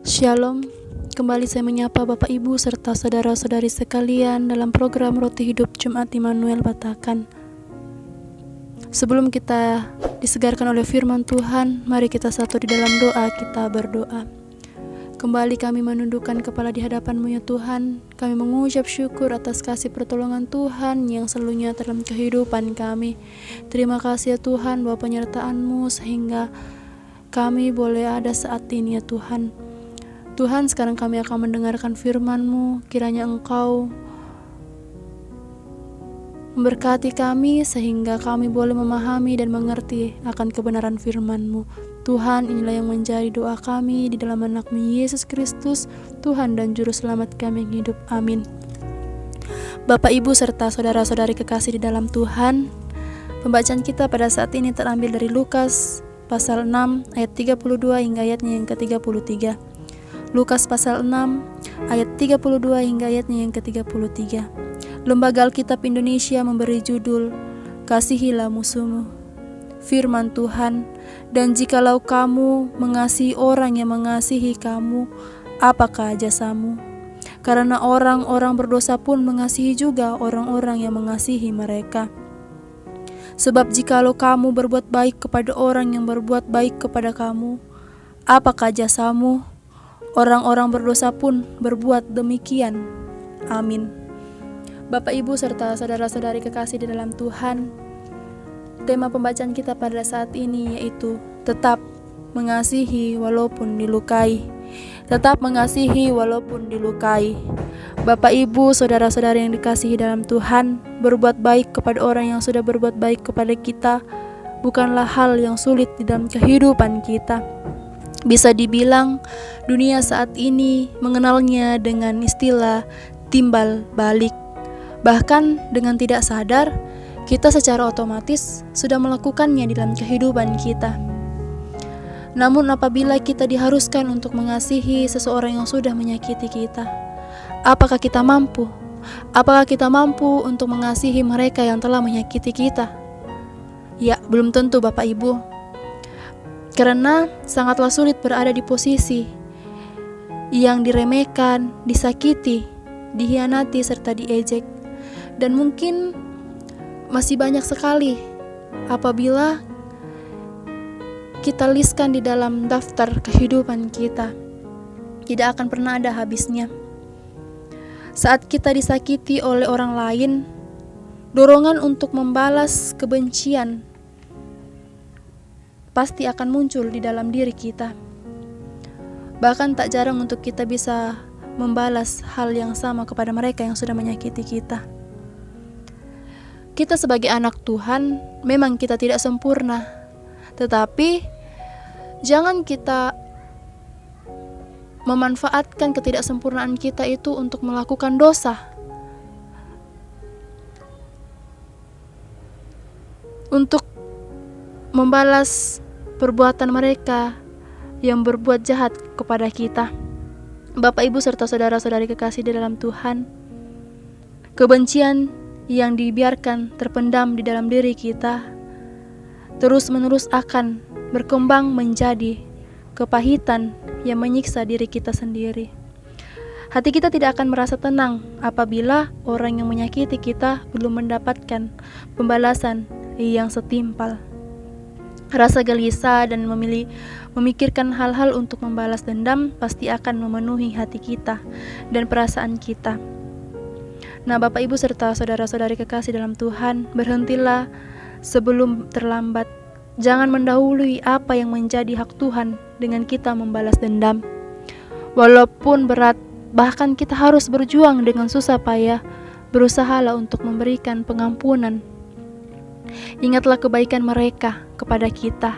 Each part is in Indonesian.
Shalom, kembali saya menyapa Bapak Ibu serta saudara-saudari sekalian dalam program Roti Hidup Jumat Immanuel Batakan. Sebelum kita disegarkan oleh firman Tuhan, mari kita satu di dalam doa, kita berdoa. Kembali kami menundukkan kepala di hadapan-Mu ya Tuhan. Kami mengucap syukur atas kasih pertolongan Tuhan yang selalunya dalam kehidupan kami. Terima kasih ya Tuhan bahwa penyertaan-Mu sehingga kami boleh ada saat ini ya Tuhan. Tuhan, sekarang kami akan mendengarkan firman-Mu. Kiranya Engkau memberkati kami sehingga kami boleh memahami dan mengerti akan kebenaran firman-Mu. Tuhan, inilah yang menjadi doa kami di dalam anak-Mu Yesus Kristus, Tuhan dan Juru Selamat kami yang hidup. Amin. Bapak, Ibu, serta saudara-saudari kekasih di dalam Tuhan, pembacaan kita pada saat ini terambil dari Lukas pasal 6 ayat 32 hingga ayatnya yang ke-33. Lukas pasal 6 ayat 32 hingga ayatnya yang ke-33. Lembaga Alkitab Indonesia memberi judul Kasihilah Musuhmu. Firman Tuhan, dan jikalau kamu mengasihi orang yang mengasihi kamu, apakah jasamu? Karena orang-orang berdosa pun mengasihi juga orang-orang yang mengasihi mereka. Sebab jikalau kamu berbuat baik kepada orang yang berbuat baik kepada kamu, apakah jasamu? Orang-orang berdosa pun berbuat demikian. Amin. Bapak, Ibu, serta saudara-saudari kekasih di dalam Tuhan, tema pembacaan kita pada saat ini yaitu tetap mengasihi walaupun dilukai. Tetap mengasihi walaupun dilukai. Bapak, Ibu, saudara-saudari yang dikasihi dalam Tuhan, berbuat baik kepada orang yang sudah berbuat baik kepada kita bukanlah hal yang sulit di dalam kehidupan kita. Bisa dibilang dunia saat ini mengenalnya dengan istilah timbal balik. Bahkan dengan tidak sadar, kita secara otomatis sudah melakukannya di dalam kehidupan kita. Namun apabila kita diharuskan untuk mengasihi seseorang yang sudah menyakiti kita, apakah kita mampu? Apakah kita mampu untuk mengasihi mereka yang telah menyakiti kita? Ya, belum tentu Bapak Ibu. Karena sangatlah sulit berada di posisi yang diremehkan, disakiti, dihianati, serta diejek. Dan mungkin masih banyak sekali apabila kita listkan di dalam daftar kehidupan kita, tidak akan pernah ada habisnya. Saat kita disakiti oleh orang lain, dorongan untuk membalas kebencian pasti akan muncul di dalam diri kita. Bahkan tak jarang untuk kita bisa membalas hal yang sama kepada mereka yang sudah menyakiti kita. Kita sebagai anak Tuhan, memang kita tidak sempurna, tetapi jangan kita memanfaatkan ketidaksempurnaan kita itu untuk melakukan dosa, untuk membalas perbuatan mereka yang berbuat jahat kepada kita. Bapak, Ibu, serta saudara-saudari kekasih di dalam Tuhan, kebencian yang dibiarkan terpendam di dalam diri kita terus-menerus akan berkembang menjadi kepahitan yang menyiksa diri kita sendiri. Hati kita tidak akan merasa tenang apabila orang yang menyakiti kita belum mendapatkan pembalasan yang setimpal. Rasa gelisah dan memikirkan hal-hal untuk membalas dendam pasti akan memenuhi hati kita dan perasaan kita. Nah, Bapak, Ibu, serta saudara-saudari kekasih dalam Tuhan, berhentilah sebelum terlambat. Jangan mendahului apa yang menjadi hak Tuhan dengan kita membalas dendam. Walaupun berat, bahkan kita harus berjuang dengan susah payah, berusahalah untuk memberikan pengampunan. Ingatlah kebaikan mereka kepada kita.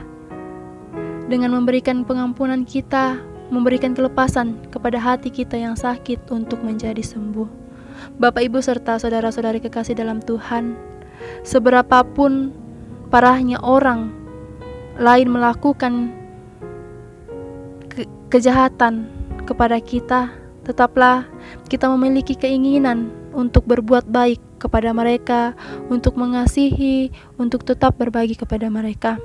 Dengan memberikan pengampunan kita, memberikan kelepasan kepada hati kita yang sakit untuk menjadi sembuh. Bapak, Ibu, serta saudara-saudari kekasih dalam Tuhan, seberapapun parahnya orang lain melakukan kejahatan kepada kita, tetaplah kita memiliki keinginan untuk berbuat baik kepada mereka, untuk mengasihi, untuk tetap berbagi kepada mereka.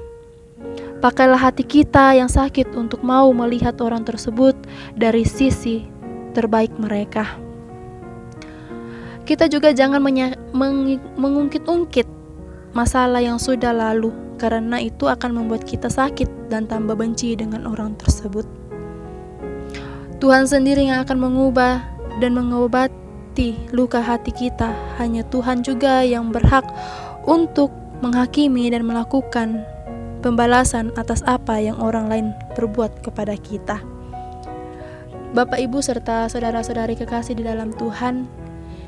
Pakailah hati kita yang sakit untuk mau melihat orang tersebut dari sisi terbaik mereka. Kita juga jangan mengungkit-ungkit masalah yang sudah lalu, karena itu akan membuat kita sakit dan tambah benci dengan orang tersebut. Tuhan sendiri yang akan mengubah dan mengobati luka hati kita. Hanya Tuhan juga yang berhak untuk menghakimi dan melakukan pembalasan atas apa yang orang lain berbuat kepada kita. Bapak, Ibu, serta saudara-saudari kekasih di dalam Tuhan,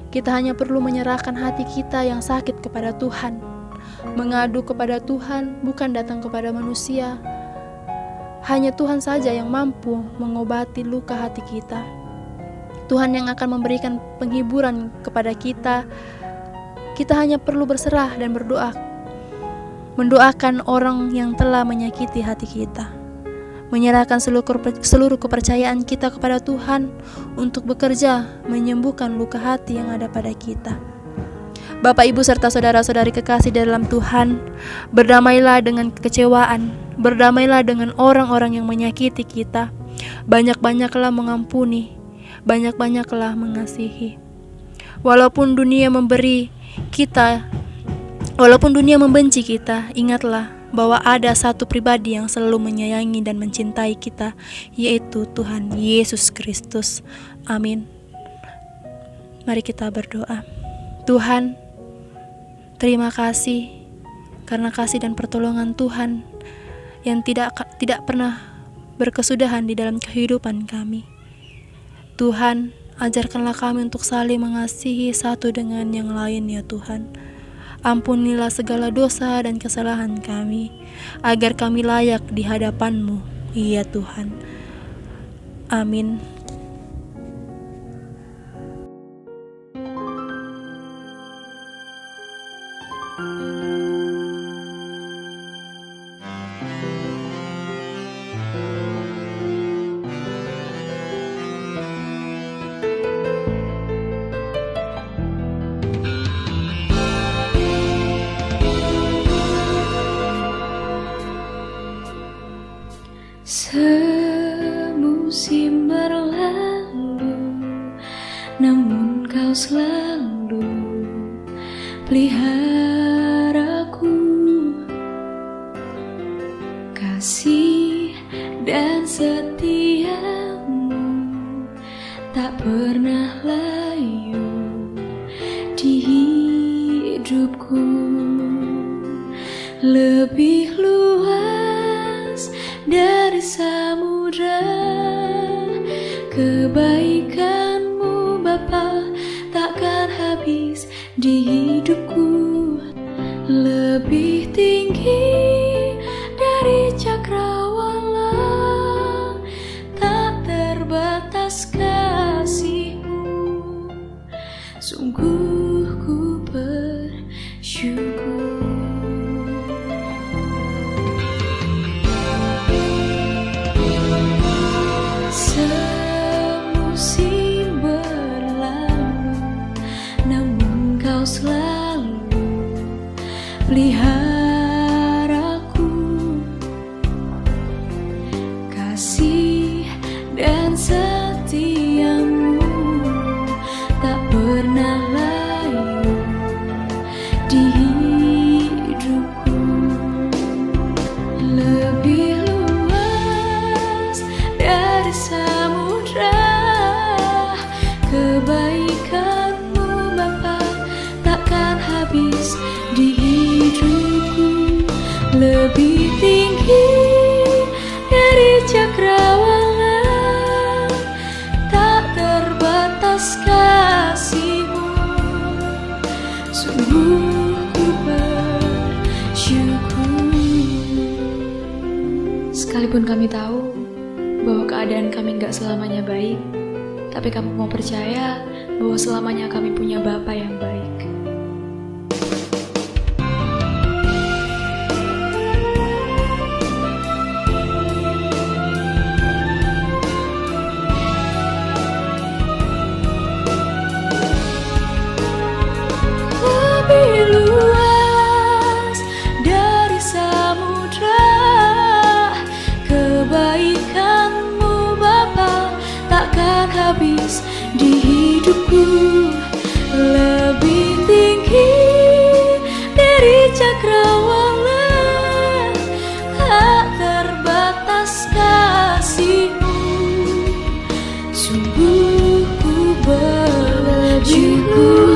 kita hanya perlu menyerahkan hati kita yang sakit kepada Tuhan, mengadu kepada Tuhan, bukan datang kepada manusia. Hanya Tuhan saja yang mampu mengobati luka hati kita. Tuhan yang akan memberikan penghiburan kepada kita. Kita hanya perlu berserah dan berdoa, mendoakan orang yang telah menyakiti hati kita, menyerahkan seluruh kepercayaan kita kepada Tuhan untuk bekerja menyembuhkan luka hati yang ada pada kita. Bapak, Ibu, serta saudara-saudari kekasih dalam Tuhan, berdamailah dengan kekecewaan, berdamailah dengan orang-orang yang menyakiti kita, banyak-banyaklah mengampuni, banyak-banyaklah mengasihi. Walaupun dunia membenci kita, ingatlah bahwa ada satu pribadi yang selalu menyayangi dan mencintai kita, yaitu Tuhan Yesus Kristus. Amin. Mari kita berdoa. Tuhan, terima kasih karena kasih dan pertolongan Tuhan yang tidak pernah berkesudahan di dalam kehidupan kami. Tuhan, ajarkanlah kami untuk saling mengasihi satu dengan yang lain, ya Tuhan. Ampunilah segala dosa dan kesalahan kami, agar kami layak di hadapan-Mu, ya Tuhan. Amin. Semusim berlalu, namun Kau selalu peliharaku. Kasih dan setia-Mu tak pernah layu di hidupku. Lebih luas dari samudra, kebaikan-Mu Bapa takkan habis di hidupku. Lebih tinggi dari cakrawala, tak terbatas kasih-Mu. Sungguh ku bersyukur. Semusim berlalu, namun Kau selalu peliharaku. Kasih dan setia-Mu tak pernah layu di hidupku. Lebih luas dari samudra, kebaikan-Mu Bapa takkan habis di hidupku. Lebih tinggi dari cakrawala, tak terbatas kasih-Mu. Sungguh ku bersyukur. Sekalipun kami tahu bahwa keadaan kami gak selamanya baik, tapi kami mau percaya bahwa selamanya kami punya Bapa yang baik. Lebih luas dari samudra, akan habis di hidupku, lebih tinggi dari cakrawala, tak terbatas kasih-Mu. Sungguh ku berjuang